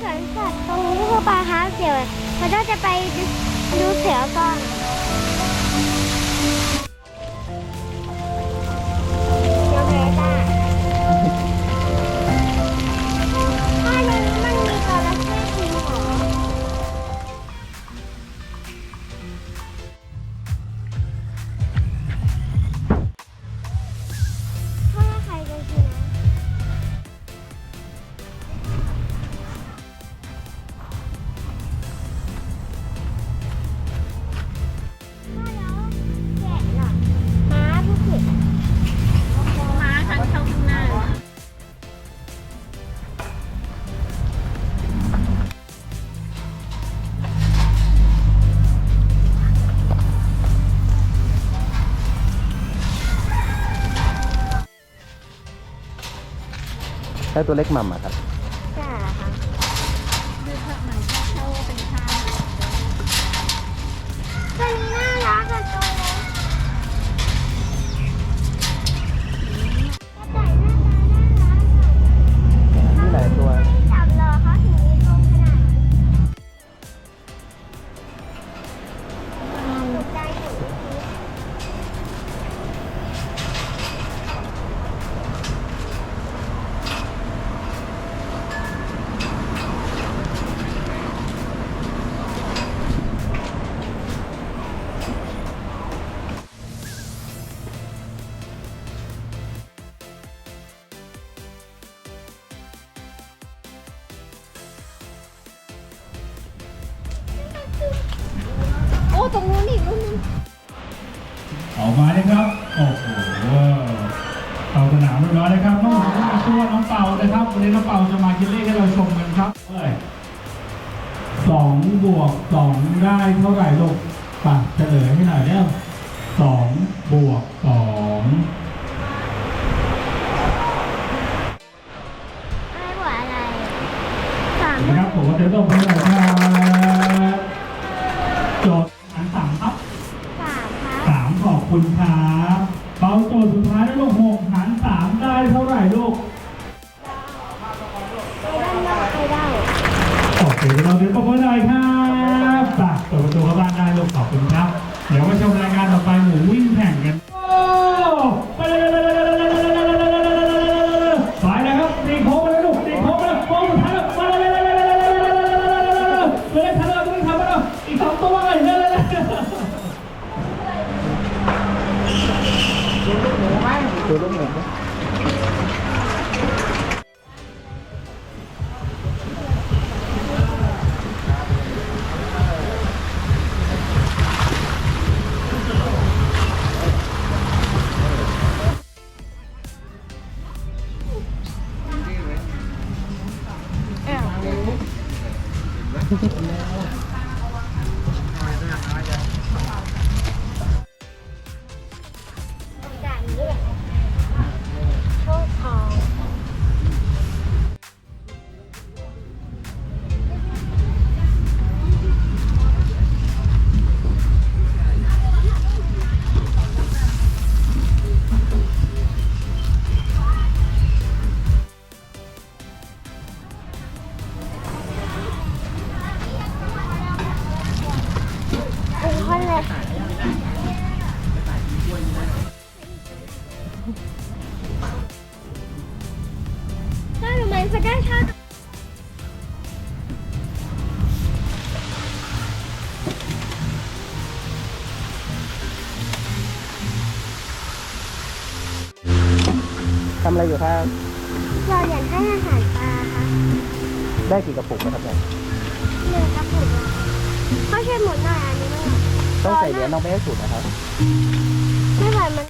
สวนสัตว์ตรงนี้คือปลาครับเดี๋ยวเราจะไปดูเสือก่อนเดี๋ยวแม่ตาถ้าในนี้มันมีจระเข้จริงเหรอถ้าใครจะกินนะใช้ตัวเล็กหม่ำอะครับ ใช่ค่ะตัวนี้น่ารักอะตัวเล็กกระต่ายหน้าตาน่ารักอะ มีหลายตัว จับเหรอเขาถึงมีกรงขนาดนี้ตกใจอยู่เมื่อกี้โอ้ตรงนู้นอีกนู้น ออกมาเลยครับ โอ้โหเข้าสนามเรียบร้อยเลยครับน้องหนูมาช่วยน้องเป่านะครับวันนี้น้องเป่าจะมากินเลขให้เราชมกันครับ2 บวก 2ได้เท่าไหร่ลูกป่ะเฉลยให้หน่อยแล้ว2 บวก 2อะไรบวกอะไรสาม นะครับผมว่าเดี๋ยวต้องไปหน่อยครับโจทย์อัน3ครับ สามครับ 3ขอบคุณครับเป่าโจทย์สุดท้ายได้ลูก6หาร3ได้เท่าไหร่ลูก ไอ้ด้านนอกไอ้ด้าน โอเคเราเดี๋ยวประเมินหน่อยครับฝากเปิดประตูเข้าบ้านได้ลูกขอบคุณครับ เดี๋ยวมาชมรายการต่อไปหมูวิ่งแข่งกันโอ้ไปเลยไปเลยครับตีโค้งไปเลยลูกตีโค้งไปเลยโค้งสุดท้ายแล้วมาเลยทันแล้วต้องทำแล้วอีก2 ตัวเลยดูลูกหมูไหมจากนี้แหละโชคทองเป็นคนเลยถ้าหนูมันจะได้ชอบ ทำอะไรอยู่ครับ เราอยากให้อาหารปลาค่ะ ได้กี่กระปุกนะครับเนี่ย หนึ่งกระปุกอะเขาช่วยหมุนหน่อยอันนี้มัน ต้องใส่เหรียญน้องไม่ให้สุดนะครับ ไม่ไหวมัน